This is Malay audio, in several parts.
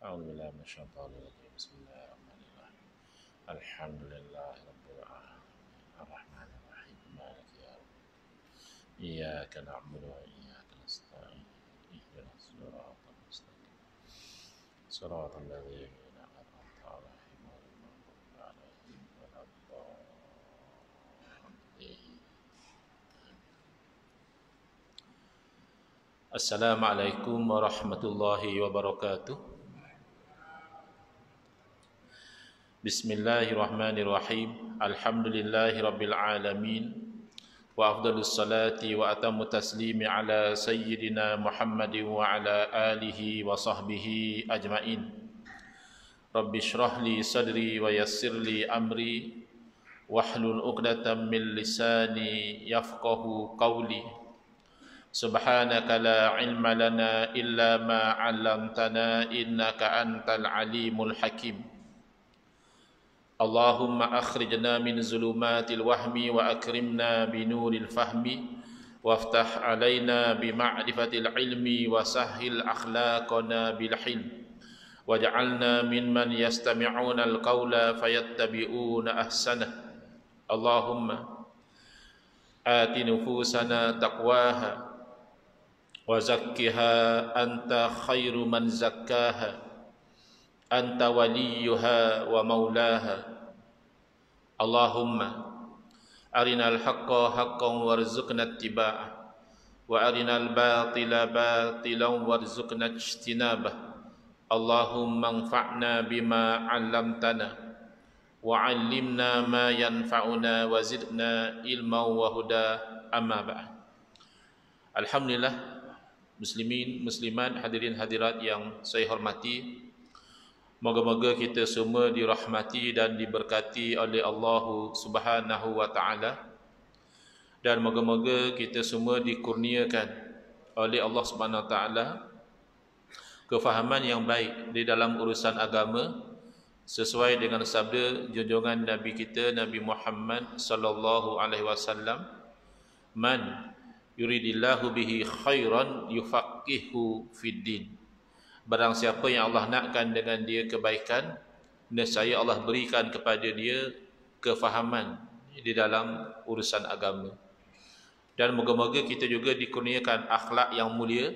أعوذ بالله من الشيطان الرجيم بسم الله الرحمن الرحيم الحمد لله رب العالمين الرحمن الرحيم مالك يوم الدين إياك نعبد وإياك نستعين اهدنا الصراط المستقيم صراط الذين أنعمت عليهم غير المغضوب عليهم ولا الضالين. Assalamualaikum warahmatullahi wabarakatuh. Bismillahirrahmanirrahim. Alhamdulillahi rabbil alamin. Wa afdalus salati wa atammu taslimi ala sayyidina Muhammadin wa ala alihi wa sahbihi ajmain. Rabbi shrah li sadri wa yassir li amri wahlul 'uqdatam min lisani yafqahu qawli. Subhanaka la ilma lana illa ma 'allamtana innaka antal alimul hakim. Allahumma akhrijna min zulumatil wahmi wa akrimna binuril fahmi waftah alaina bima'rifatil ilmi wa sahhil akhlaqana bil hilm waj'alna mimman yastami'una al-qawla fayattabi'una ahsanah. Allahumma ati nufusana taqwaha wa zakkiha anta khairu man zakkaha anta waliyuha wa maulaha. Allahumma arinal haqqa haqqan warzuqna ittiba'ah wa arinal batila batilan warzuqna ijtinabah. Allahumma anfa'na bima 'allamtana wa 'allimna ma yanfa'una wa zidna ilman wa huda. Amma ba'd. Alhamdulillah, muslimin muslimat, hadirin hadirat yang saya hormati, moga-moga kita semua dirahmati dan diberkati oleh Allah Subhanahu wa taala, dan moga-moga kita semua dikurniakan oleh Allah Subhanahu wa taala kefahaman yang baik di dalam urusan agama sesuai dengan sabda junjungan Nabi kita Nabi Muhammad sallallahu alaihi wasallam, man yuridillahu bihi khairan yufaqihu fid din. Barang siapa yang Allah nakkan dengan dia kebaikan, nescaya Allah berikan kepada dia kefahaman di dalam urusan agama. Dan moga-moga kita juga dikurniakan akhlak yang mulia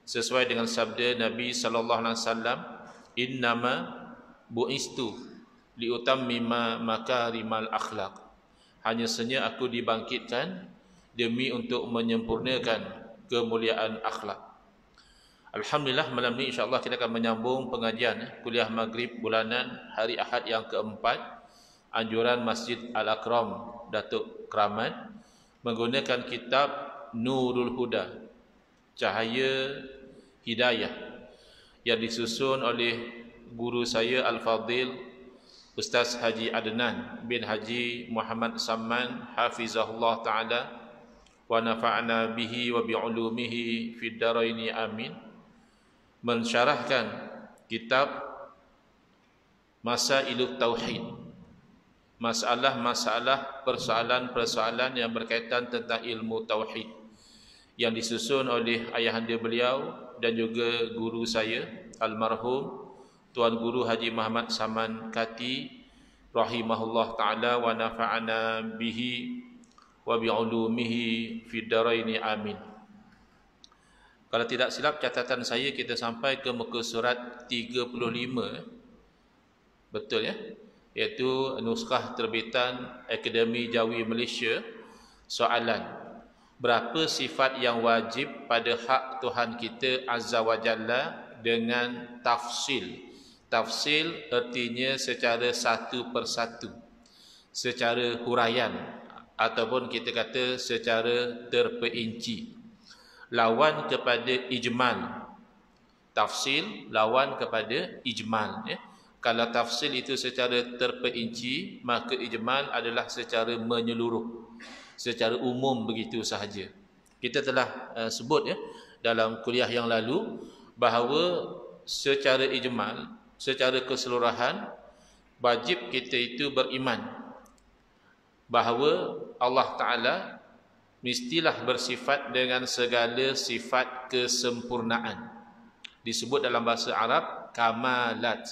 sesuai dengan sabda Nabi sallallahu alaihi wasallam, innama bu'istu liutammima makarimal akhlak. Hanya saja aku dibangkitkan demi untuk menyempurnakan kemuliaan akhlak. Alhamdulillah, malam ni insya-Allah kita akan menyambung pengajian kuliah maghrib bulanan hari Ahad yang keempat anjuran Masjid Al-Akram Datuk Kramat menggunakan kitab Nurul Huda, Cahaya Hidayah, yang disusun oleh guru saya Al-Fadhil Ustaz Haji Adnan bin Haji Muhammad Samman hafizahullah taala wa nafa'na bihi wa bi'ulumihi fid dharaini amin, mensyarahkan kitab Masailut Tauhid, masalah-masalah, persoalan-persoalan yang berkaitan tentang ilmu tauhid, yang disusun oleh ayahanda beliau dan juga guru saya almarhum Tuan Guru Haji Muhammad Saman Kati rahimahullah taala wa nafa'ana bihi wa bi'ulumihi fid dharaini amin. Kalau tidak silap catatan saya, kita sampai ke muka surat 35, betul ya? Iaitu nuskah terbitan Akademi Jawi Malaysia. Soalan, berapa sifat yang wajib pada hak Tuhan kita Azza wa Jalla dengan tafsil? Tafsil artinya secara satu persatu, secara huraian, ataupun kita kata secara terperinci. Lawan kepada ijmal. Tafsil lawan kepada ijmal ya. Kalau tafsil itu secara terperinci, maka ijmal adalah secara menyeluruh, secara umum begitu sahaja. Kita telah sebut ya dalam kuliah yang lalu bahawa secara ijmal, secara keseluruhan, wajib kita itu beriman bahawa Allah Ta'ala mestilah bersifat dengan segala sifat kesempurnaan. Disebut dalam bahasa Arab kamalat.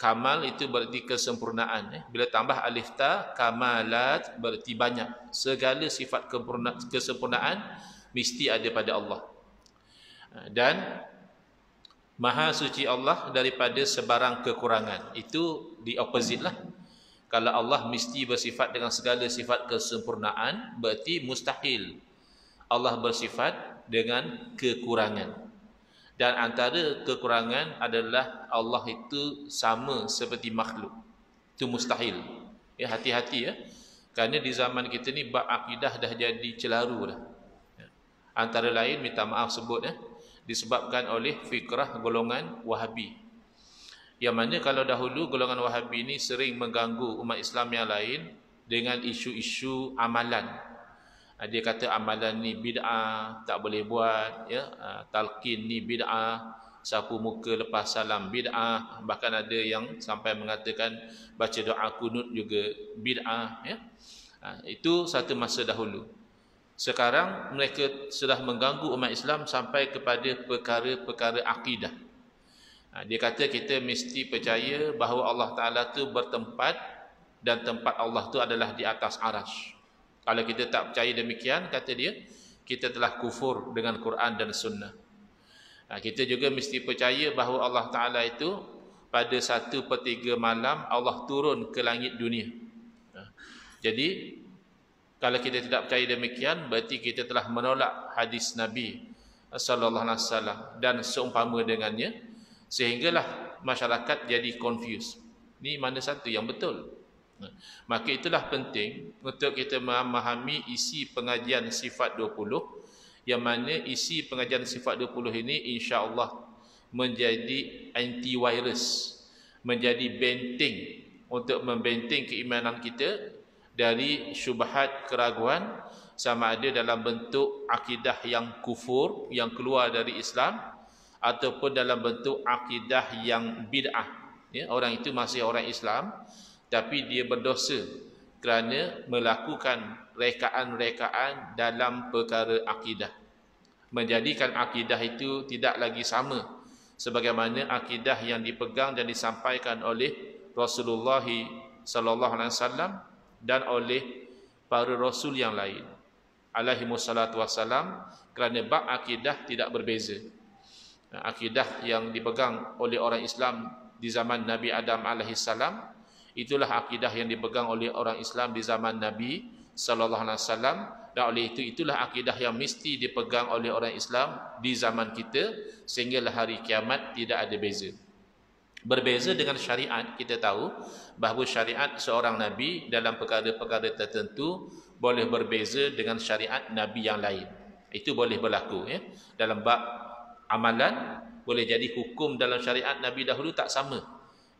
Kamal itu berarti kesempurnaan. Bila tambah alif ta, kamalat berarti banyak. Segala sifat kesempurnaan mesti ada pada Allah. Dan Maha suci Allah daripada sebarang kekurangan. Itu di opposite lah. Kalau Allah mesti bersifat dengan segala sifat kesempurnaan, berarti mustahil Allah bersifat dengan kekurangan. Dan antara kekurangan adalah Allah itu sama seperti makhluk. Itu mustahil. Ya, hati-hati ya. Kerana di zaman kita ni bab akidah dah jadi celaru dah. Antara lain, minta maaf sebut ya, disebabkan oleh fikrah golongan Wahabi. Yang mana kalau dahulu golongan Wahabi ni sering mengganggu umat Islam yang lain dengan isu-isu amalan. Dia kata amalan ni bid'ah, tak boleh buat ya. Talqin ni bid'ah, sapu muka lepas salam bid'ah, bahkan ada yang sampai mengatakan baca doa kunut juga bid'ah ya. Itu satu masa dahulu. Sekarang mereka sudah mengganggu umat Islam sampai kepada perkara-perkara akidah. Dia kata kita mesti percaya bahawa Allah Ta'ala tu bertempat, dan tempat Allah tu adalah di atas arasy. Kalau kita tak percaya demikian, kata dia, kita telah kufur dengan Quran dan Sunnah. Kita juga mesti percaya bahawa Allah Ta'ala itu pada 1/3 malam Allah turun ke langit dunia. Jadi kalau kita tidak percaya demikian, berarti kita telah menolak hadis Nabi sallallahu alaihi wasallam dan seumpama dengannya, sehinggalah masyarakat jadi confused. Ni mana satu yang betul? Maka itulah penting untuk kita memahami isi pengajian sifat 20, yang mana isi pengajian sifat 20 ini insya-Allah menjadi antivirus, menjadi benteng untuk membenteng keimanan kita dari syubhat keraguan, sama ada dalam bentuk akidah yang kufur, yang keluar dari Islam, ataupun dalam bentuk akidah yang bid'ah. Ya, orang itu masih orang Islam, tapi dia berdosa kerana melakukan rekaan-rekaan dalam perkara akidah, menjadikan akidah itu tidak lagi sama sebagaimana akidah yang dipegang dan disampaikan oleh Rasulullah sallallahu alaihi wasallam dan oleh para rasul yang lain alaihi wassalatu wassalam, kerana bab akidah tidak berbeza. Akidah yang dipegang oleh orang Islam di zaman Nabi Adam alaihi salam, itulah akidah yang dipegang oleh orang Islam di zaman Nabi sallallahu alaihi wasallam, dan oleh itu itulah akidah yang mesti dipegang oleh orang Islam di zaman kita sehinggalah hari kiamat, tidak ada beza. Berbeza dengan syariat, kita tahu bahawa syariat seorang nabi dalam perkara-perkara tertentu boleh berbeza dengan syariat nabi yang lain. Itu boleh berlaku ya. Dalam bab amalan boleh jadi hukum dalam syariat nabi dahulu tak sama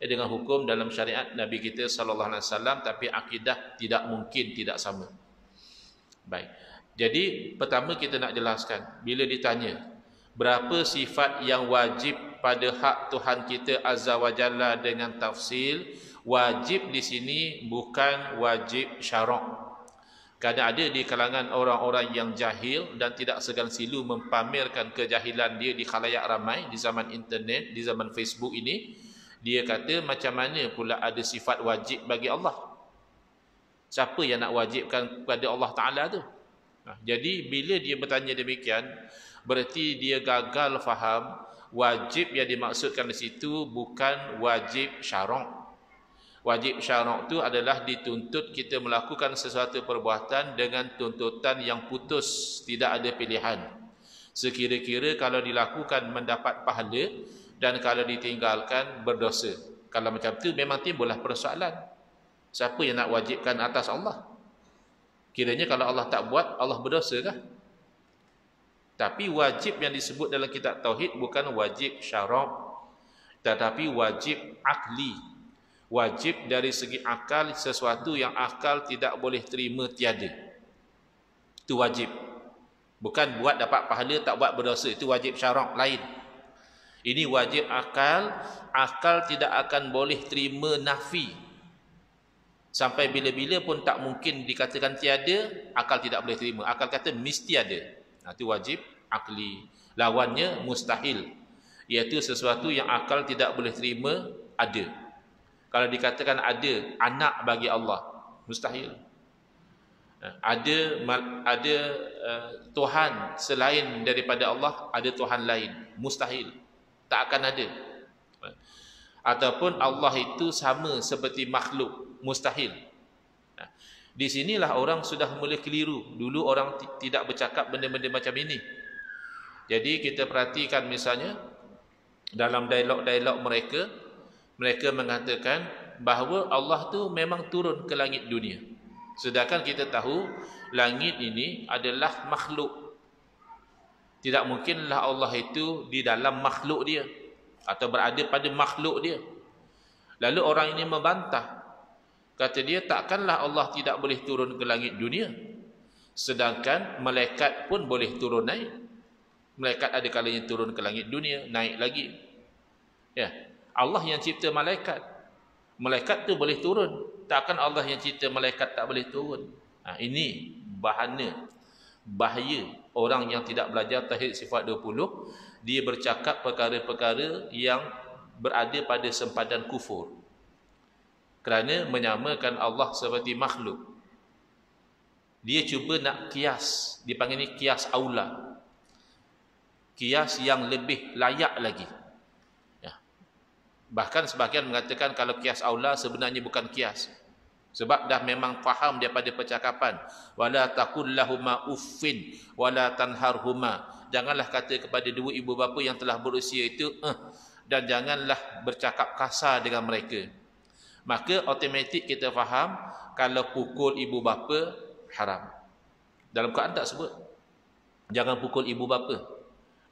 dengan hukum dalam syariat Nabi kita sallallahu alaihi wasallam, tapi akidah tidak mungkin tidak sama. Baik. Jadi pertama kita nak jelaskan, bila ditanya berapa sifat yang wajib pada hak Tuhan kita azza wa jalla dengan tafsil, wajib di sini bukan wajib syarak. Kadang ada di kalangan orang-orang yang jahil dan tidak segan silu mempamerkan kejahilan dia di khalayak ramai di zaman internet, di zaman Facebook ini. Dia kata macam mana pula ada sifat wajib bagi Allah? Siapa yang nak wajibkan kepada Allah Ta'ala tu? Jadi bila dia bertanya demikian, berarti dia gagal faham wajib yang dimaksudkan di situ bukan wajib syarak. Wajib syarak tu adalah dituntut kita melakukan sesuatu perbuatan dengan tuntutan yang putus, tidak ada pilihan. Sekira-kira kalau dilakukan mendapat pahala, dan kalau ditinggalkan berdosa. Kalau macam tu memang timbullah persoalan. Siapa yang nak wajibkan atas Allah? Kiranya kalau Allah tak buat, Allah berdosa kah? Tapi wajib yang disebut dalam kitab Tauhid bukan wajib syarak, tetapi wajib akli. Wajib dari segi akal, sesuatu yang akal tidak boleh terima tiada. Itu wajib. Bukan buat dapat pahala, tak buat berdosa. Itu wajib syarak lain. Ini wajib akal. Akal tidak akan boleh terima nafi. Sampai bila-bila pun tak mungkin dikatakan tiada, akal tidak boleh terima. Akal kata mesti ada. Itu wajib akli. Lawannya mustahil. iaitu sesuatu yang akal tidak boleh terima ada. Kalau dikatakan ada anak bagi Allah, mustahil. Ada Tuhan selain daripada Allah, ada Tuhan lain, mustahil, tak akan ada. Ataupun Allah itu sama seperti makhluk, mustahil. Di sinilah orang sudah mula keliru. Dulu orang tidak bercakap benda-benda macam ini. Jadi kita perhatikan misalnya dalam dialog-dialog mereka, mereka mengatakan bahawa Allah tu memang turun ke langit dunia. Sedangkan kita tahu langit ini adalah makhluk. Tidak mungkinlah Allah itu di dalam makhluk dia atau berada pada makhluk dia. Lalu orang ini membantah. Kata dia, takkanlah Allah tidak boleh turun ke langit dunia. Sedangkan malaikat pun boleh turun naik. Malaikat ada kalanya turun ke langit dunia, naik lagi. Ya, Allah yang cipta malaikat. Malaikat tu boleh turun. Takkan Allah yang cipta malaikat tak boleh turun. Ini bahaya orang yang tidak belajar tauhid sifat 20, dia bercakap perkara-perkara yang berada pada sempadan kufur. Kerana menyamakan Allah seperti makhluk. Dia cuba nak kias, dipanggil ni kias aula. Kias yang lebih layak lagi. Bahkan sebahagian mengatakan kalau kias aula sebenarnya bukan kias. Sebab dah memang faham daripada percakapan. Wala taqul lahuma uffin wala tanharhuma. Janganlah kata kepada dua ibu bapa yang telah berusia itu dan janganlah bercakap kasar dengan mereka. Maka automatik kita faham kalau pukul ibu bapa haram. Dalam Quran tak sebut jangan pukul ibu bapa.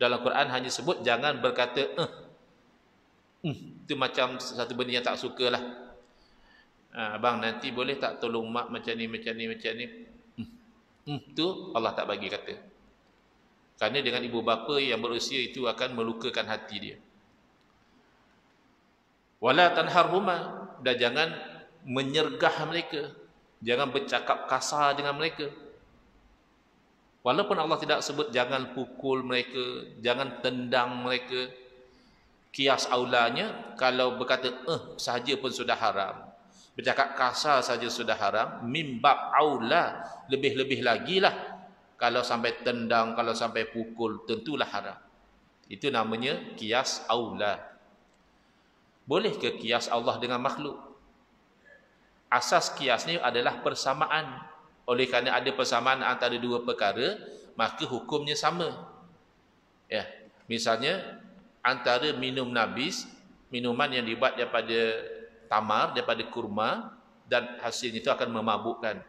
Dalam Quran hanya sebut jangan berkata itu macam satu benda yang tak sukalah. Abang nanti boleh tak tolong mak macam ni. Tu Allah tak bagi kata. Kerana dengan ibu bapa yang berusia itu akan melukakan hati dia. Wala tanharhuma, dan jangan menyergah mereka. Jangan bercakap kasar dengan mereka. Walaupun Allah tidak sebut jangan pukul mereka, jangan tendang mereka. Kias aulanya kalau berkata sahaja pun sudah haram. Bercakap kasar saja sudah haram, mimbab aula, lebih-lebih lagi lah. Kalau sampai tendang, kalau sampai pukul, tentulah haram. Itu namanya kias aula. Boleh ke kias Allah dengan makhluk? Asas kias ni adalah persamaan. Oleh kerana ada persamaan antara dua perkara, maka hukumnya sama. Ya, misalnya antara minum nabis, minuman yang dibuat daripada tamar, daripada kurma, dan hasilnya itu akan memabukkan.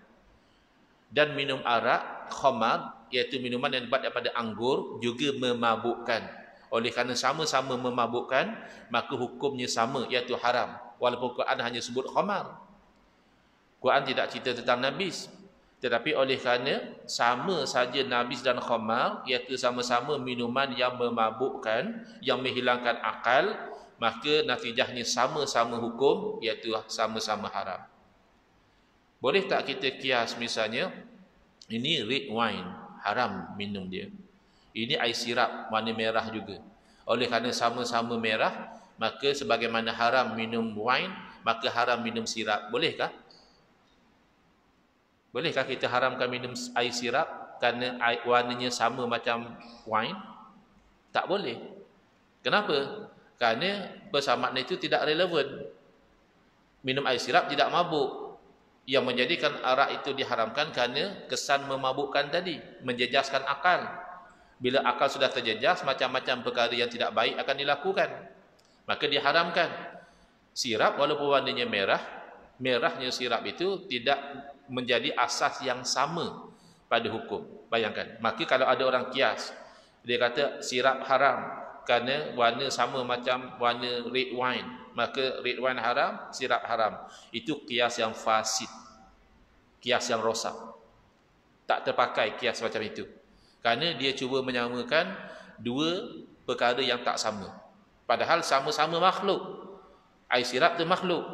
Dan minum arak, khamar, iaitu minuman yang dibuat daripada anggur, juga memabukkan. Oleh kerana sama-sama memabukkan, maka hukumnya sama, iaitu haram. Walaupun Quran hanya sebut khamar. Quran tidak cerita tentang nabis. Tetapi oleh kerana sama saja nabis dan khamar, iaitu sama-sama minuman yang memabukkan, yang menghilangkan akal, maka natijahnya sama-sama hukum, iaitu sama-sama haram. Boleh tak kita kias misalnya, ini red wine, haram minum dia. Ini air sirap, warna merah juga. Oleh kerana sama-sama merah, maka sebagaimana haram minum wine, maka haram minum sirap. Bolehkah? Bolehkah kita haramkan minum air sirap kerana warnanya sama macam wine? Tak boleh. Kenapa? Kerana persamaan itu tidak relevan. Minum air sirap tidak mabuk. Yang menjadikan arak itu diharamkan kerana kesan memabukkan tadi, menjejaskan akal. Bila akal sudah terjejas, macam-macam perkara yang tidak baik akan dilakukan. Maka diharamkan. Sirap walaupun warnanya merah, merahnya sirap itu tidak menjadi asas yang sama pada hukum. Bayangkan. Maka kalau ada orang kias, dia kata sirap haram kerana warna sama macam warna red wine, maka red wine haram, sirap haram. Itu kias yang fasid, kias yang rosak. Tak terpakai kias macam itu. Kerana dia cuba menyamakan dua perkara yang tak sama. Padahal sama-sama makhluk. Air sirap tu makhluk,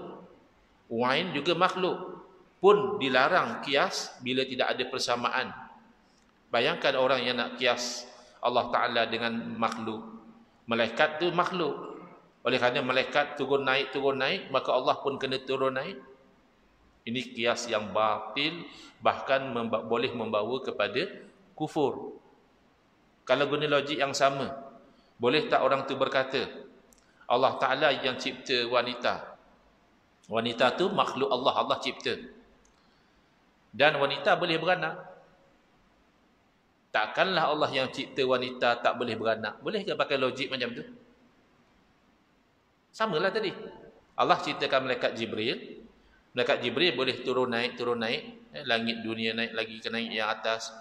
wine juga makhluk. Pun dilarang kias bila tidak ada persamaan. Bayangkan orang yang nak kias Allah Ta'ala dengan makhluk. Malaikat tu makhluk. Oleh kerana malaikat turun naik, maka Allah pun kena turun naik. Ini kias yang batil, bahkan boleh membawa kepada kufur. Kalau guna logik yang sama, boleh tak orang tu berkata, Allah Ta'ala yang cipta wanita. Wanita tu makhluk Allah, Allah cipta. Dan wanita boleh beranak. Takkanlah Allah yang cipta wanita tak boleh beranak. Boleh ke pakai logik macam tu? Samalah tadi. Allah ciptakan malaikat Jibril. Malaikat Jibril boleh turun naik. Langit dunia naik lagi ke naik yang atas.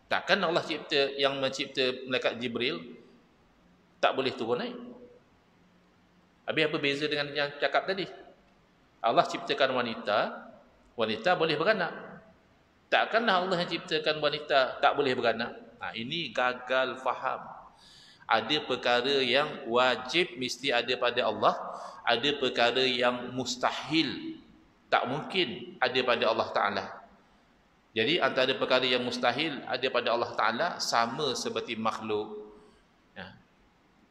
Takkan Allah yang mencipta malaikat Jibril tak boleh turun naik? Habis apa beza dengan yang cakap tadi? Allah ciptakan wanita, wanita boleh beranak. Takkanlah Allah yang ciptakan wanita tak boleh beranak? Ini gagal faham. Ada perkara yang wajib mesti ada pada Allah, ada perkara yang mustahil, tak mungkin ada pada Allah Ta'ala. Jadi antara perkara yang mustahil ada pada Allah Ta'ala sama seperti makhluk.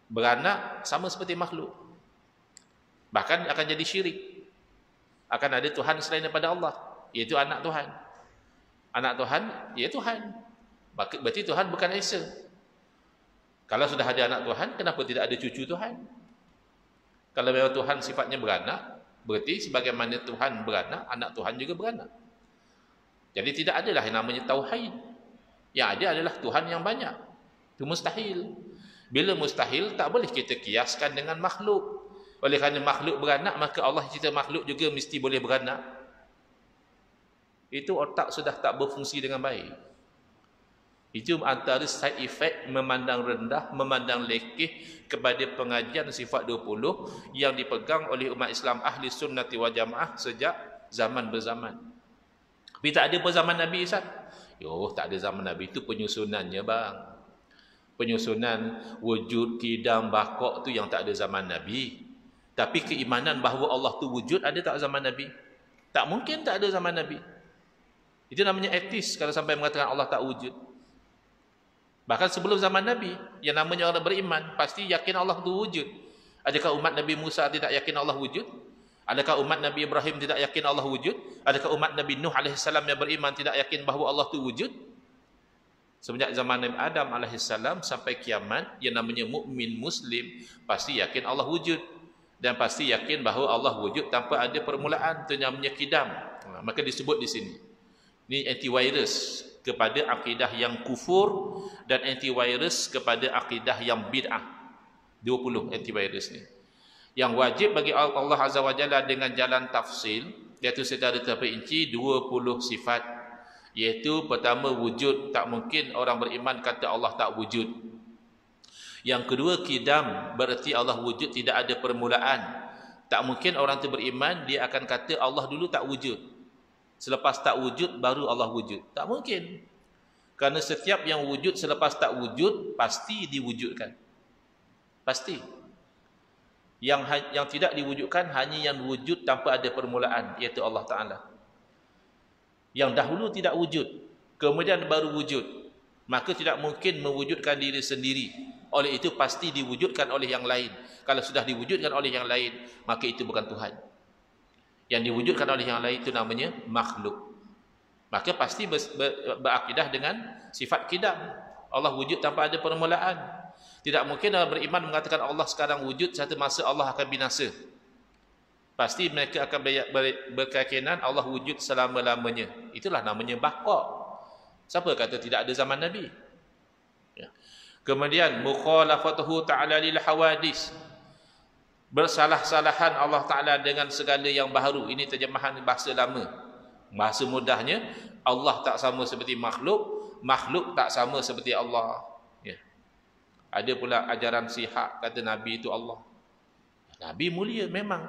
Beranak sama seperti makhluk. Bahkan akan jadi syirik. Akan ada Tuhan selain daripada Allah, iaitu anak Tuhan. Anak Tuhan, ia Tuhan. Berarti Tuhan bukan Esa. Kalau sudah ada anak Tuhan, kenapa tidak ada cucu Tuhan? Kalau memang Tuhan sifatnya beranak, berarti sebagaimana Tuhan beranak, anak Tuhan juga beranak. Jadi tidak adalah yang namanya tauhid. Yang ada adalah Tuhan yang banyak. Itu mustahil. Bila mustahil, tak boleh kita kiaskan dengan makhluk. Oleh kerana makhluk beranak, maka Allah cipta makhluk juga mesti boleh beranak. Itu otak sudah tak berfungsi dengan baik. Itu antara side effect memandang rendah, memandang lekeh kepada pengajian sifat 20 yang dipegang oleh umat Islam ahli sunnati wal jamaah sejak zaman berzaman. Tapi tak ada pun zaman Nabi, Ustaz. Tak ada zaman Nabi, itu penyusunannya bang. Penyusunan wujud, kidam, bakok tu yang tak ada zaman Nabi. Tapi keimanan bahawa Allah tu wujud ada tak zaman Nabi? Tak mungkin tak ada zaman Nabi. Itu namanya etis kalau sampai mengatakan Allah tak wujud. Bahkan sebelum zaman Nabi, yang namanya orang beriman pasti yakin Allah tu wujud. Adakah umat Nabi Musa tidak yakin Allah wujud? Adakah umat Nabi Ibrahim tidak yakin Allah wujud? Adakah umat Nabi Nuh AS yang beriman tidak yakin bahawa Allah tu wujud? Semenjak zaman Nabi Adam AS sampai kiamat, yang namanya mukmin Muslim pasti yakin Allah wujud. Dan pasti yakin bahawa Allah wujud tanpa ada permulaan. Itu namanya kidam. Maka disebut di sini. Ini antivirus kepada akidah yang kufur dan antivirus kepada akidah yang bid'ah. 20 antivirus ni. Yang wajib bagi Allah Azza wa Jalla dengan jalan tafsil, iaitu secara terperinci 20 sifat. Iaitu pertama wujud, tak mungkin orang beriman kata Allah tak wujud. Yang kedua kidam, berarti Allah wujud tidak ada permulaan. Tak mungkin orang tu beriman dia akan kata Allah dulu tak wujud, selepas tak wujud baru Allah wujud. Tak mungkin. Kerana setiap yang wujud selepas tak wujud pasti diwujudkan. Pasti. Yang tidak diwujudkan hanya yang wujud tanpa ada permulaan, iaitu Allah Ta'ala. Yang dahulu tidak wujud, kemudian baru wujud, maka tidak mungkin mewujudkan diri sendiri. Oleh itu pasti diwujudkan oleh yang lain. Kalau sudah diwujudkan oleh yang lain, maka itu bukan Tuhan. Yang diwujudkan oleh yang lain itu namanya makhluk. Maka pasti berakidah dengan sifat kidam. Allah wujud tanpa ada permulaan. Tidak mungkin orang beriman mengatakan Allah sekarang wujud, satu masa Allah akan binasa. Pasti mereka akan berkeyakinan Allah wujud selama-lamanya. Itulah namanya baqaq. Siapa kata tidak ada zaman Nabi? Ya. Kemudian mukhalafatuhu ta'ala lil hawadis. Bersalah-salahan Allah Ta'ala dengan segala yang baharu. Ini terjemahan bahasa lama. Bahasa mudahnya, Allah tak sama seperti makhluk, makhluk tak sama seperti Allah. Ya. Ada pula ajaran sihak kata Nabi itu Allah. Nabi mulia memang.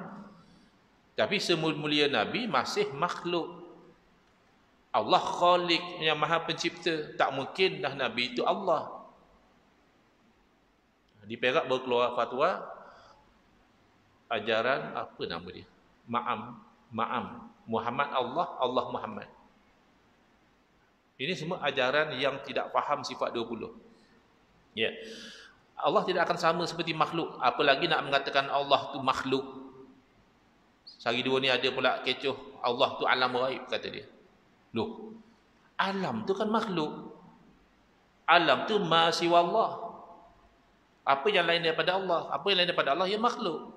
Tapi semulia Nabi masih makhluk. Allah Khaliq yang Maha Pencipta. Tak mungkin dah Nabi itu Allah. Di Perak baru keluar fatwa ajaran apa nama dia? Ma'am. Muhammad Allah, Allah Muhammad. Ini semua ajaran yang tidak faham sifat 20. Ya. Allah tidak akan sama seperti makhluk. Apalagi nak mengatakan Allah tu makhluk. Sehari dua ni ada pula kecoh, Allah tu alam ghaib, kata dia. Loh, alam tu kan makhluk. Alam tu ma siwa Allah. Apa yang lain daripada Allah, apa yang lain daripada Allah, ya makhluk.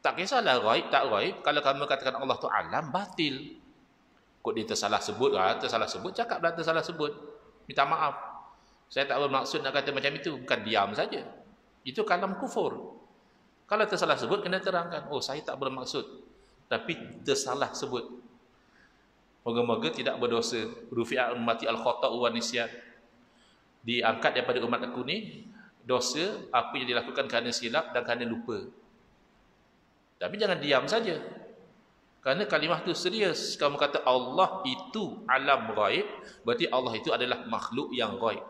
Tak kisahlah ghaib, tak ghaib. Kalau kamu katakan Allah tu alam, batil. Kok dia tersalah sebut, tersalah sebut, cakaplah tersalah sebut. Minta maaf. Saya tak bermaksud nak kata macam itu. Bukan diam saja. Itu kalam kufur. Kalau tersalah sebut, kena terangkan. Oh, saya tak bermaksud. Tapi tersalah sebut. Moga-moga tidak berdosa. Rufi'a ummati al-khata'u wa nisyan. Diangkat daripada umat aku ni, dosa apa yang dilakukan kerana silap dan kerana lupa. Tapi jangan diam saja. Kerana kalimah itu serius. Kamu kata Allah itu alam ghaib, berarti Allah itu adalah makhluk yang ghaib.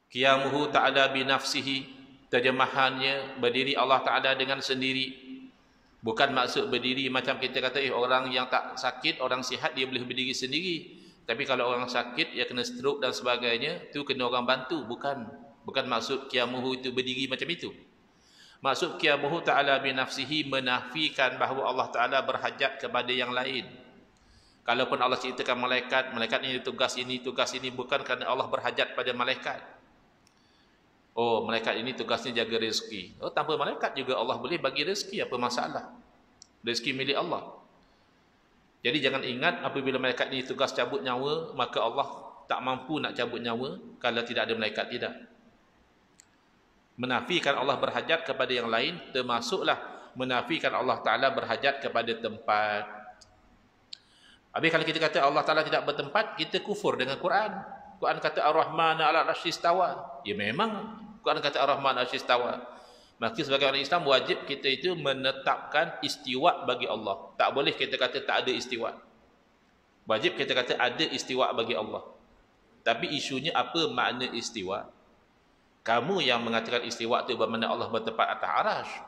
Qiyamuhu ta'ala binafsihi, terjemahannya berdiri Allah Ta'ala dengan sendiri. Bukan maksud berdiri macam kita kata orang yang tak sakit, orang sihat dia boleh berdiri sendiri. Tapi kalau orang sakit dia kena stroke dan sebagainya, tu kena orang bantu. Bukan maksud qiyamuhu itu berdiri macam itu. Maksud qiyamuhu ta'ala binafsihi menafikan bahawa Allah Ta'ala berhajat kepada yang lain. Kalaupun Allah ceritakan malaikat, malaikat ini tugas ini, bukan kerana Allah berhajat pada malaikat. Oh, malaikat ini tugasnya jaga rezeki. Oh, tanpa malaikat juga Allah boleh bagi rezeki, apa masalah? Rezeki milik Allah. Jadi jangan ingat apabila malaikat ini tugas cabut nyawa, maka Allah tak mampu nak cabut nyawa kalau tidak ada malaikat, tidak. Menafikan Allah berhajat kepada yang lain termasuklah menafikan Allah Ta'ala berhajat kepada tempat. Habis kalau kita kata Allah Ta'ala tidak bertempat, kita kufur dengan Quran. Quran kata Ar-Rahman 'ala al-'arsy istawa. Ya memang Quran kata Ar-Rahman 'ala al-'arsy istawa. Maka sebagai orang Islam wajib kita itu menetapkan istiwa bagi Allah. Tak boleh kita kata tak ada istiwa. Wajib kita kata ada istiwa bagi Allah. Tapi isunya apa makna istiwa? Kamu yang mengatakan istiwa itu bermakna Allah bertempat atas arasy.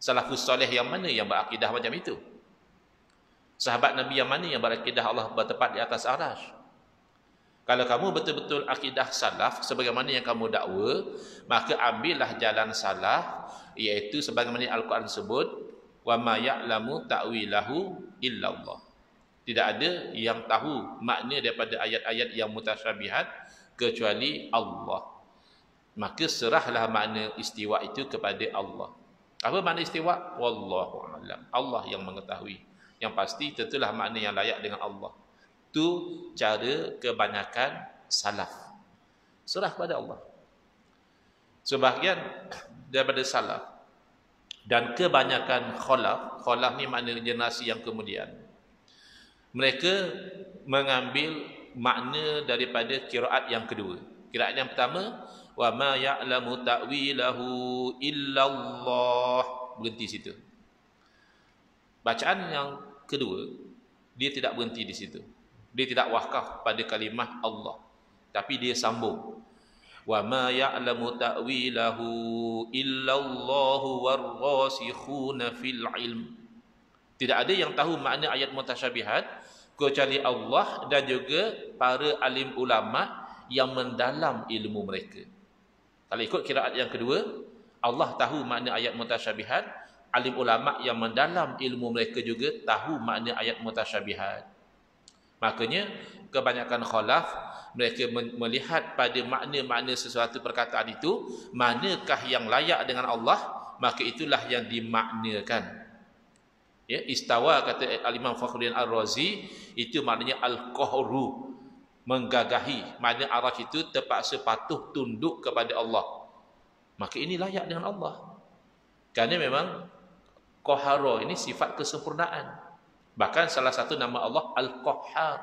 Salafus soleh yang mana yang berakidah macam itu? Sahabat Nabi yang mana yang berakidah Allah bertempat di atas arasy? Kalau kamu betul-betul akidah salaf sebagaimana yang kamu dakwa, maka ambillah jalan salaf, iaitu sebagaimana Al-Quran sebut, wa ma ya'lamu ta'wilahu illallah. Tidak ada yang tahu makna daripada ayat-ayat yang mutasyabihat kecuali Allah. Maka serahlah makna istiwa itu kepada Allah. Apa makna istiwa? Wallahu a'lam. Allah yang mengetahui. Yang pasti tentulah makna yang layak dengan Allah. Itu cara kebanyakan salaf. Serah pada Allah. Sebahagian daripada salaf dan kebanyakan khalaf ni makna generasi yang kemudian, mereka mengambil makna daripada qiraat yang kedua. Qiraat yang pertama, wa ma ya'lamu ta'wilahu illallah, berhenti situ. Bacaan yang kedua, dia tidak berhenti di situ. Dia tidak wakaf pada kalimah Allah, tapi dia sambung. Wa ma ya'lamu ta'wilahu illallahu warrasikhuna fil ilm. Tidak ada yang tahu makna ayat mutasyabihat kecuali Allah dan juga para alim ulama yang mendalam ilmu mereka. Kalau ikut qiraat yang kedua, Allah tahu makna ayat mutasyabihat, alim ulama yang mendalam ilmu mereka juga tahu makna ayat mutasyabihat. Makanya kebanyakan khalaf mereka melihat pada makna-makna sesuatu perkataan itu, manakah yang layak dengan Allah, maka itulah yang dimaknakan. Ya, istawa kata Al-Imam Fakhruddin Ar-Razi, itu maknanya al-qahru, menggagahi. Makna arasy itu terpaksa patuh tunduk kepada Allah. Maka ini layak dengan Allah. Kerana memang qahara ini sifat kesempurnaan. Bahkan salah satu nama Allah Al-Qahhar,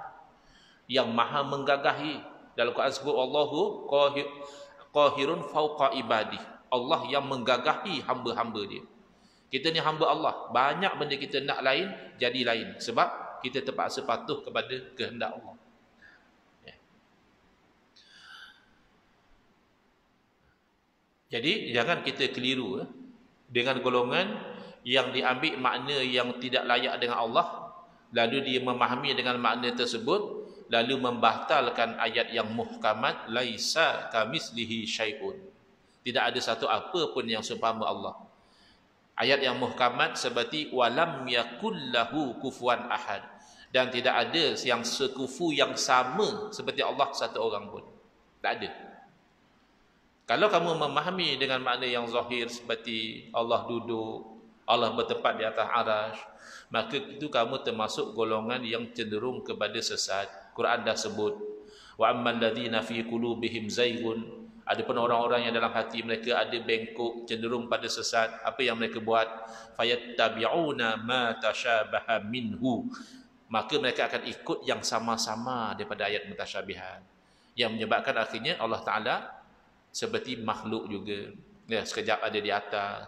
yang maha menggagahi. Dalam Quran sebut Allahu qahirun fauqa ibadih. Allah yang menggagahi hamba-hamba dia. Kita ni hamba Allah, banyak benda kita nak lain jadi lain sebab kita terpaksa patuh kepada kehendak Allah. Ya. Jadi jangan kita keliru dengan golongan yang diambil makna yang tidak layak dengan Allah, lalu dia memahami dengan makna tersebut, lalu membatalkan ayat yang muhkamat, laisa kamislihi syai'un. Tidak ada satu apa pun yang seumpama Allah. Ayat yang muhkamat seperti walam yakul lahu kufuwan ahad, dan tidak ada yang sekufu yang sama seperti Allah satu orang pun. Tak ada. Kalau kamu memahami dengan makna yang zahir seperti Allah duduk, Allah bertempat di atas arasy, maka itu kamu termasuk golongan yang cenderung kepada sesat. Quran dah sebut, wa ammal ladzina fi qulubihim zaygun, adapun orang-orang yang dalam hati mereka ada bengkok, cenderung pada sesat, apa yang mereka buat? Fayattabi'una ma tashabaha minhu, maka mereka akan ikut yang sama-sama daripada ayat mutasyabihat, yang menyebabkan akhirnya Allah Ta'ala seperti makhluk juga. Ya, sekejap ada di atas,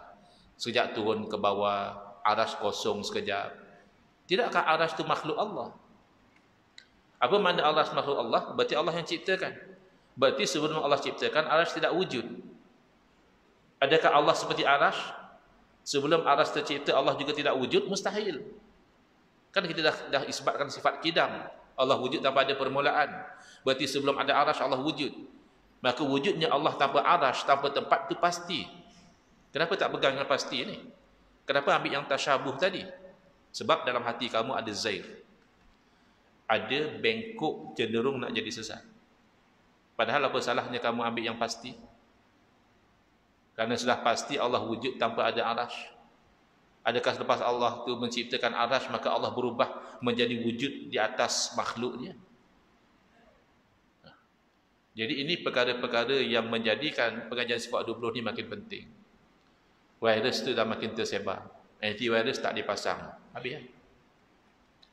sekejap turun ke bawah, arasy kosong sekejap. Tidakkah arasy itu makhluk Allah? Apa makna arasy makhluk Allah? Berarti Allah yang ciptakan. Berarti sebelum Allah ciptakan, arasy tidak wujud. Adakah Allah seperti arasy? Sebelum arasy tercipta, Allah juga tidak wujud? Mustahil. Kan kita dah isbatkan sifat kidam. Allah wujud tanpa ada permulaan. Berarti sebelum ada arasy, Allah wujud. Maka wujudnya Allah tanpa arasy, tanpa tempat itu pasti. Kenapa tak pegang yang pasti ni? Kenapa ambil yang tasyabuh tadi? Sebab dalam hati kamu ada zair, ada bengkok, cenderung nak jadi sesat. Padahal apa salahnya kamu ambil yang pasti? Kerana sudah pasti Allah wujud tanpa ada arasy. Adakah selepas Allah tu menciptakan arasy, maka Allah berubah menjadi wujud di atas makhluknya? Jadi ini perkara-perkara yang menjadikan pengajian sifat 20 ni makin penting. Virus tu dah makin tersebar. Antivirus tak dipasang. Habis ya?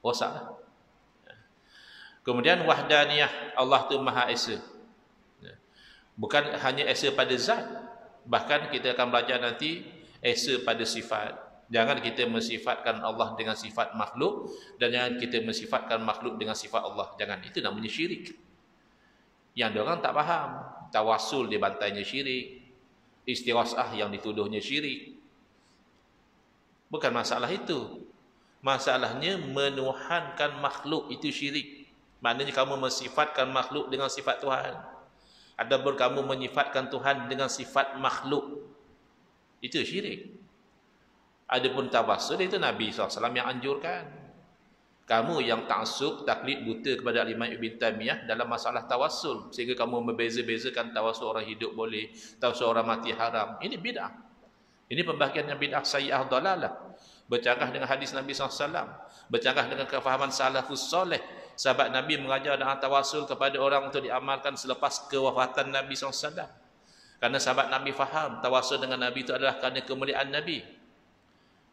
Rosak lah. Kemudian wahdaniyah, Allah tu Maha Esa. Bukan hanya esa pada zat, bahkan kita akan belajar nanti esa pada sifat. Jangan kita mensifatkan Allah dengan sifat makhluk, dan jangan kita mensifatkan makhluk dengan sifat Allah. Jangan, itu namanya syirik. Yang diorang tak faham. Tawasul dibantainya syirik, istighasah yang dituduhnya syirik. Bukan masalah itu. Masalahnya menuhankan makhluk itu syirik. Maknanya kamu mensifatkan makhluk dengan sifat Tuhan. Adapun kamu menyifatkan Tuhan dengan sifat makhluk, itu syirik. Adapun tawassul, itu Nabi SAW yang anjurkan. Kamu yang ta'assub, taklid buta kepada Imam Ibn Taymiyah dalam masalah tawassul, sehingga kamu membeza-bezakan tawassul orang hidup boleh, tawassul orang mati haram. Ini bid'ah. Ini pembahagian yang bid'ah sayyi'ah dalalah. Bercanggah dengan hadis Nabi SAW, bercanggah dengan kefahaman salafus soleh. Sahabat Nabi mengajar dengan tawassul kepada orang untuk diamalkan selepas kewafatan Nabi SAW. Karena sahabat Nabi faham tawassul dengan Nabi itu adalah kerana kemuliaan Nabi.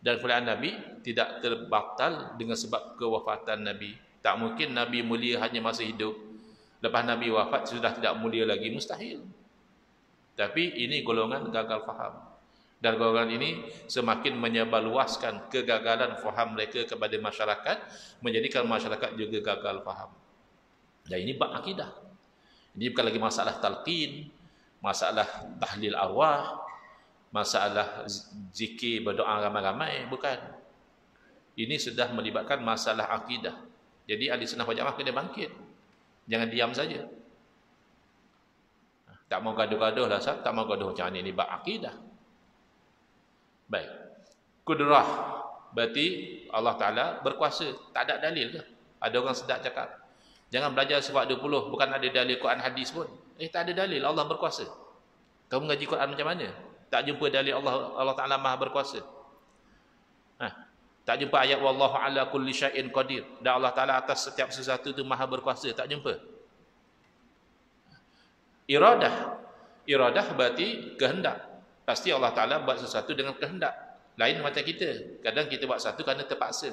Dan kemuliaan Nabi tidak terbatal dengan sebab kewafatan Nabi. Tak mungkin Nabi mulia hanya masa hidup, lepas Nabi wafat sudah tidak mulia lagi. Mustahil. Tapi ini golongan gagal faham. Dan golongan ini semakin menyebarluaskan kegagalan faham mereka kepada masyarakat, menjadikan masyarakat juga gagal faham. Dan ini bab akidah. Ini bukan lagi masalah talqin, masalah tahlil arwah, masalah zikir berdoa ramai-ramai, bukan. Ini sudah melibatkan masalah akidah. Jadi ahli sunnah wal jamaah kena bangkit. Jangan diam saja. Tak mau gaduh-gaduh lah, tak mau gaduh macam ni bab akidah. Baik. Kudrah berarti Allah Ta'ala berkuasa. Tak ada dalil ke? Ada orang sedap cakap, jangan belajar sifat 20, bukan ada dalil Quran hadis pun. Tak ada dalil Allah berkuasa. Kamu mengaji Quran macam mana? Tak jumpa dalil Allah Ta'ala Maha berkuasa. Tak jumpa ayat wallahu ala kulli syai'in qadir, dan Allah Ta'ala atas setiap sesuatu itu Maha berkuasa. Tak jumpa. Iradah berarti kehendak. Pasti Allah Ta'ala buat sesuatu dengan kehendak. Lain macam kita. Kadang kita buat sesuatu kerana terpaksa.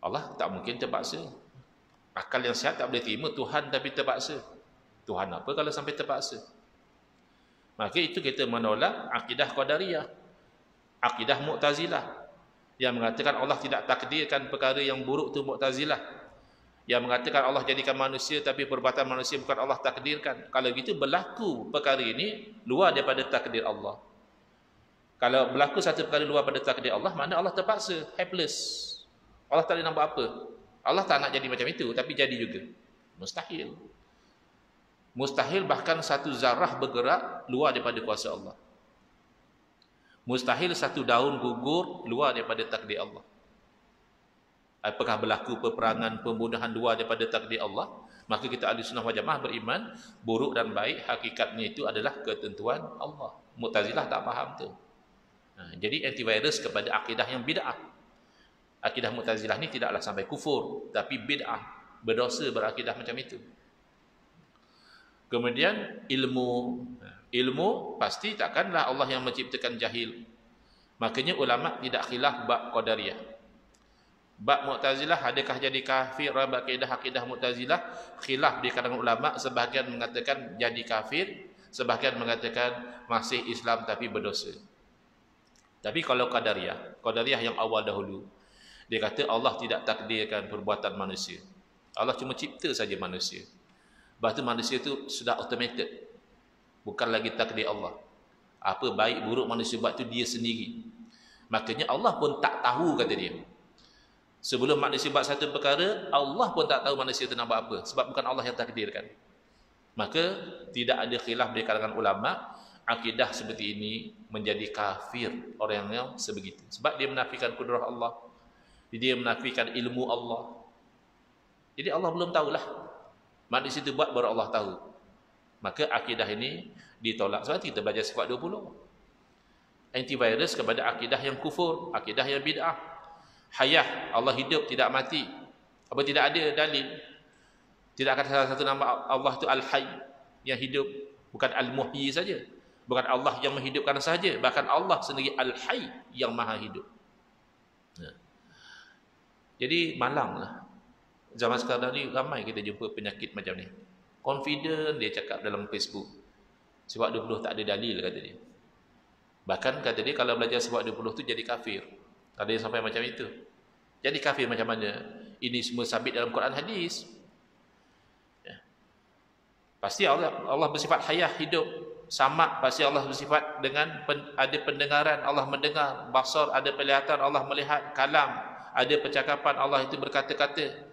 Allah tak mungkin terpaksa. Akal yang sihat tak boleh terima Tuhan tapi terpaksa. Tuhan apa kalau sampai terpaksa? Maka itu kita menolak akidah Qadariyah, akidah Mu'tazilah, yang mengatakan Allah tidak takdirkan perkara yang buruk tu Mu'tazilah. Yang mengatakan Allah jadikan manusia tapi perbuatan manusia bukan Allah takdirkan. Kalau gitu berlaku perkara ini luar daripada takdir Allah. Kalau berlaku satu perkara luar daripada takdir Allah, makna Allah terpaksa, helpless. Allah tak boleh nak buat apa. Allah tak nak jadi macam itu, tapi jadi juga. Mustahil. Mustahil bahkan satu zarah bergerak luar daripada kuasa Allah. Mustahil satu daun gugur luar daripada takdir Allah. Apakah berlaku peperangan, pembunuhan luar daripada takdir Allah? Maka kita ahli sunnah wal jamaah beriman buruk dan baik hakikatnya itu adalah ketentuan Allah. Mu'tazilah tak faham tu. Jadi antivirus kepada akidah yang bid'ah. Akidah Mu'tazilah ni tidaklah sampai kufur, tapi bid'ah, berdosa berakidah macam itu. Kemudian ilmu pasti takkanlah Allah yang menciptakan jahil. Makanya ulama tidak khilaf bab qadariyah. Bab Mu'tazilah adakah jadi kafir? Bab akidah Mu'tazilah khilaf di kalangan ulama, sebahagian mengatakan jadi kafir, sebahagian mengatakan masih Islam tapi berdosa. Tapi kalau qadariyah yang awal dahulu, dia kata Allah tidak takdirkan perbuatan manusia. Allah cuma cipta saja manusia. Lepas tu manusia itu sudah automated. Bukan lagi takdir Allah. Apa baik buruk manusia buat tu dia sendiri. Makanya Allah pun tak tahu, kata dia. Sebelum manusia buat satu perkara, Allah pun tak tahu manusia itu nak buat apa. Sebab bukan Allah yang takdirkan. Maka tidak ada khilaf di kalangan ulama, akidah seperti ini menjadi kafir orang yang sebegitu. Sebab dia menafikan kudrah Allah. Dia menafikan ilmu Allah. Jadi Allah belum tahulah. Manusia itu buat baru Allah tahu. Maka akidah ini ditolak. Sebab kita belajar sifat 20. Antivirus kepada akidah yang kufur, akidah yang bid'ah. Hayah, Allah hidup tidak mati. Apa tidak ada dalil? Tidak kata salah satu nama Allah itu Al-Hayy, yang hidup, bukan Al-Muhyi saja. Bukan Allah yang menghidupkan sahaja, bahkan Allah sendiri Al-Hayy yang maha hidup. Jadi malanglah. Zaman sekarang ni ramai kita jumpa penyakit macam ni. Confident dia cakap dalam Facebook. Sifat 20 tak ada dalil, kata dia. Bahkan kata dia kalau belajar sifat 20 tu jadi kafir. Ada yang sampai macam itu. Jadi kafir macam mana? Ini semua sabit dalam Quran hadis. Ya. Pasti Allah bersifat hayah, hidup. Samak, pasti Allah bersifat dengan ada pendengaran, Allah mendengar. Basar, ada penglihatan, Allah melihat. Kalam, ada percakapan, Allah itu berkata-kata.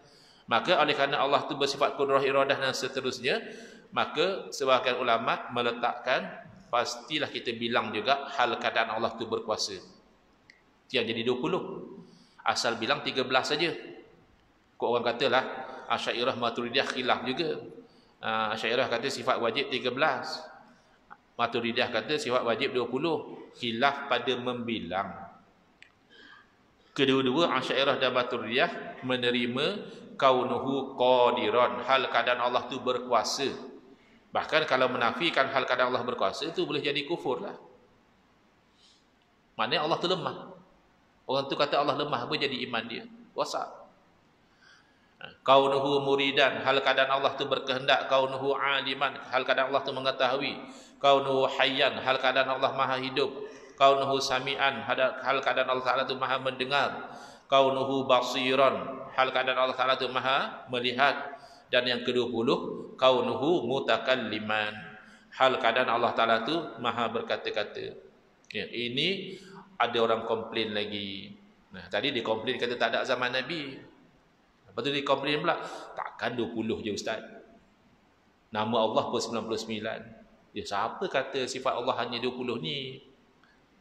Maka oleh kerana Allah itu bersifat kudrah iradah dan seterusnya, maka sebahagian ulama meletakkan pastilah kita bilang juga hal keadaan Allah itu berkuasa. Yang jadi 20. Asal bilang 13 saja. Kok orang katalah Asy'ariyah Maturidiyah khilaf juga. Asy'ariyah kata sifat wajib 13. Maturidiyah kata sifat wajib 20. Khilaf pada membilang. Kedua-dua Asy'ariyah dan Maturidiyah menerima kaunuhu qadiran, hal keadaan Allah itu berkuasa. Bahkan kalau menafikan hal keadaan Allah berkuasa, itu boleh jadi kufur lah. Maknanya Allah itu lemah. Orang tu kata Allah lemah, apa jadi iman dia? Wasak. Kaunuhu muridan, hal keadaan Allah itu berkehendak. Kaunuhu aliman, hal keadaan Allah itu mengetahui. Kaunuhu hayyan, hal keadaan Allah maha hidup. Kaunuhu sami'an, hal keadaan Allah Ta'ala itu maha mendengar. Kaunuhu basiran, hal keadaan Allah Ta'ala itu maha melihat. Dan yang ke-20, kaunuhu mutakalliman, hal keadaan Allah Ta'ala itu maha berkata-kata. Ya, ini ada orang komplain lagi. Nah, tadi dia komplain kata tak ada zaman Nabi. Lepas tu dia komplain pula, takkan 20 je Ustaz? Nama Allah pun 99. Ya, siapa kata sifat Allah hanya 20 ni?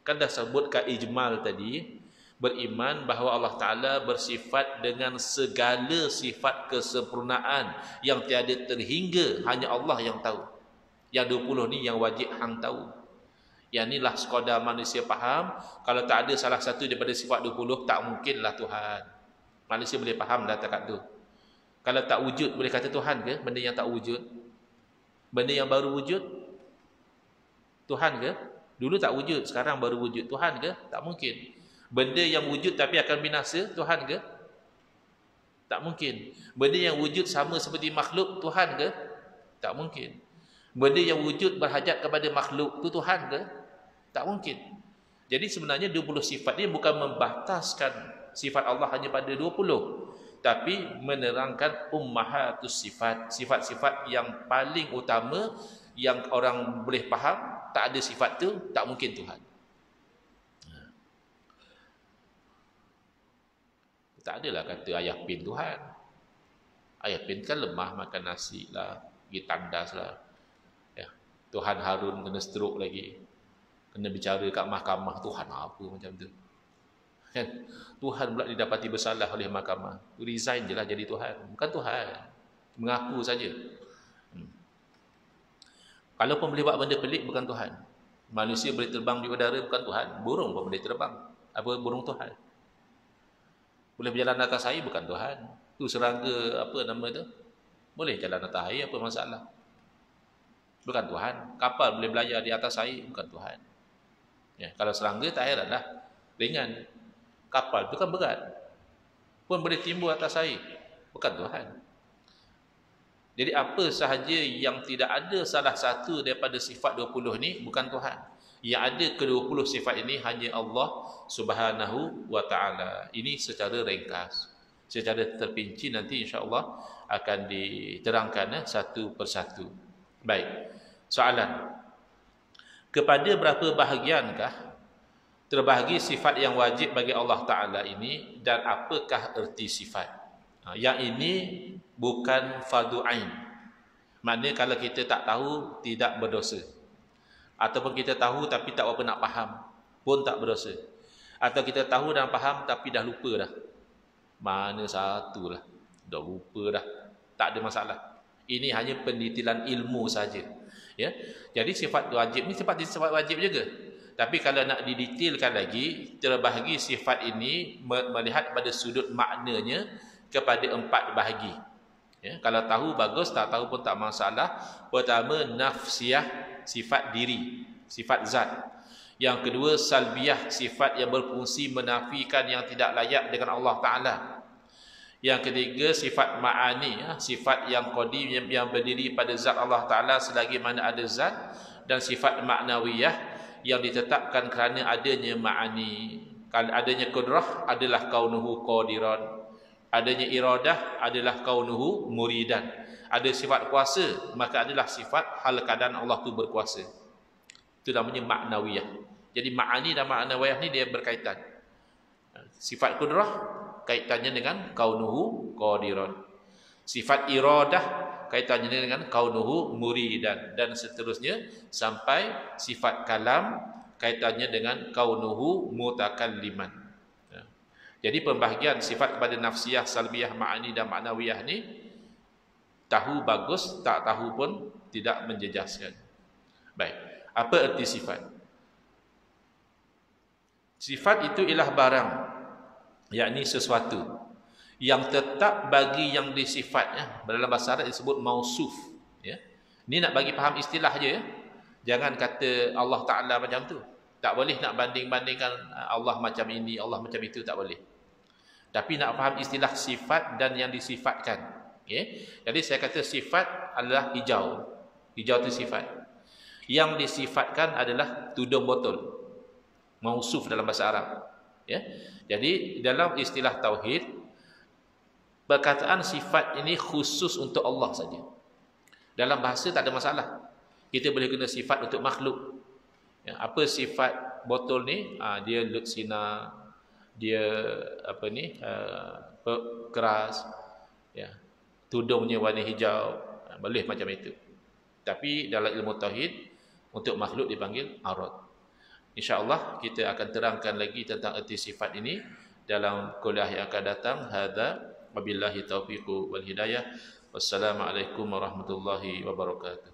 Kan dah sebutkan ijmal tadi, beriman bahawa Allah Ta'ala bersifat dengan segala sifat kesempurnaan yang tiada terhingga, hanya Allah yang tahu. Yang 20 ni yang wajib hang tahu. Yang inilah sekadar manusia faham. Kalau tak ada salah satu daripada sifat 20, tak mungkinlah Tuhan. Manusia boleh faham dah takat tu. Kalau tak wujud, boleh kata Tuhan ke? Benda yang tak wujud. Benda yang baru wujud, Tuhan ke? Dulu tak wujud, sekarang baru wujud, Tuhan ke? Tak mungkin. Benda yang wujud tapi akan binasa, Tuhan ke? Tak mungkin. Benda yang wujud sama seperti makhluk, Tuhan ke? Tak mungkin. Benda yang wujud berhajat kepada makhluk, itu Tuhan ke? Tak mungkin. Jadi sebenarnya 20 sifat ni bukan membataskan sifat Allah hanya pada 20, tapi menerangkan ummahatus sifat, sifat-sifat yang paling utama yang orang boleh faham. Tak ada sifat tu, tak mungkin Tuhan. Tak adalah kata ayah pin Tuhan. Ayah Pin kan lemah makan nasi lah, pergi tandas lah. Ya. Tuhan Harun kena stroke lagi. Kena bicara kat mahkamah, Tuhan apa macam tu. Kan? Tuhan pula didapati bersalah oleh mahkamah. Resign je lah jadi Tuhan. Bukan Tuhan. Mengaku saja. Kalau pun boleh buat benda pelik, bukan Tuhan. Manusia boleh terbang di udara, bukan Tuhan. Burung pun boleh terbang. Apa burung Tuhan? Boleh berjalan atas air, bukan Tuhan. Tu serangga, apa nama tu? Boleh jalan atas air, apa masalah? Bukan Tuhan. Kapal boleh belayar di atas air, bukan Tuhan. Ya, kalau serangga, tak heran lah. Ringan. Kapal tu kan berat. Pun boleh timbul atas air. Bukan Tuhan. Jadi apa sahaja yang tidak ada salah satu daripada sifat 20 ni, bukan Tuhan. Yang ada ke-20 sifat ini hanya Allah Subhanahu wa ta'ala. Ini secara ringkas. Secara terpinci nanti insya-Allah akan diterangkan satu persatu. Baik. Soalan. Kepada berapa bahagiankah terbahagi sifat yang wajib bagi Allah Ta'ala ini, dan apakah erti sifat? Yang ini bukan fardu ain. Maknanya kalau kita tak tahu, tidak berdosa. Ataupun kita tahu tapi tak apa nak faham, pun tak berdosa. Atau kita tahu dan faham tapi dah lupa dah. Mana satu lah, dah lupa dah. Tak ada masalah. Ini hanya pendetilan ilmu saja. Ya. Jadi sifat wajib ni sifat wajib juga. Tapi kalau nak didetailkan lagi, terbahagi sifat ini melihat pada sudut maknanya kepada 4 bahagi. Ya, kalau tahu bagus, tak tahu pun tak masalah. Pertama, nafsiyah, sifat diri, sifat zat. Yang kedua, salbiyah, sifat yang berfungsi menafikan yang tidak layak dengan Allah Ta'ala. Yang ketiga, sifat ma'ani, sifat yang qadim, yang berdiri pada zat Allah Ta'ala selagi mana ada zat. Dan sifat ma'nawiyah, yang ditetapkan kerana adanya ma'ani. Kalau adanya kudrah adalah kaunuhu qadiran. Adanya iradah adalah kaunuhu muridan. Ada sifat kuasa, maka adalah sifat hal keadaan Allah tu berkuasa. Itu namanya ma'nawiyah. Jadi ma'ani dan ma'nawiyah ni dia berkaitan. Sifat kudrah kaitannya dengan kaunuhu qadiran. Sifat iradah kaitannya dengan kaunuhu muridan, dan seterusnya sampai sifat kalam kaitannya dengan kaunuhu mutakalliman. Jadi pembahagian sifat kepada nafsiyah, salbiyah, ma'ani dan ma'nawiyah ni, tahu bagus, tak tahu pun tidak menjejaskan. Baik, apa erti sifat? Sifat itu ialah barang, yakni sesuatu yang tetap bagi yang disifat. Dalam bahasa Arab disebut mausuf. Ya. Ini nak bagi faham istilah je. Ya. Jangan kata Allah Ta'ala macam tu. Tak boleh nak banding-bandingkan Allah macam ini, Allah macam itu, tak boleh. Tapi nak faham istilah sifat dan yang disifatkan. Okay. Jadi saya kata sifat adalah hijau. Hijau itu sifat. Yang disifatkan adalah tudung botol. Mausuf dalam bahasa Arab. Ya. Jadi dalam istilah tauhid, perkataan sifat ini khusus untuk Allah saja. Dalam bahasa tak ada masalah. Kita boleh guna sifat untuk makhluk. Ya, apa sifat botol ni? Dia luksina, dia apa ni? Keras. Ya. Tudungnya warna hijau. Boleh macam itu. Tapi dalam ilmu tauhid, untuk makhluk dipanggil arad. InsyaAllah kita akan terangkan lagi tentang erti sifat ini dalam kuliah yang akan datang. Hadza wabillahi taufiqu wal hidayah. Wassalamualaikum warahmatullahi wabarakatuh.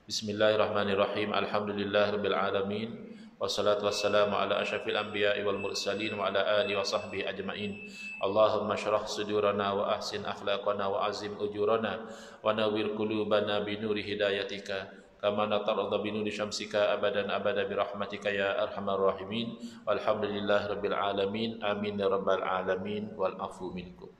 Bismillahirrahmanirrahim. Alhamdulillahirabbil alamin. Wassalatu wassalamu ala asyrafil anbiya'i wal mursalin wa ala alihi wa sahbihi ajma'in. Allahumma syrah sudurana wa ahsin akhlaqana wa azim ujurana wa nawwir qulubana bi nuri hidayatika. Kama natarada bi nuri syamsika abadan abada bi rahmatika ya arhamar rahimin. Walhamdulillahirabbil alamin. Amin ya rabbal alamin wal afu minkum.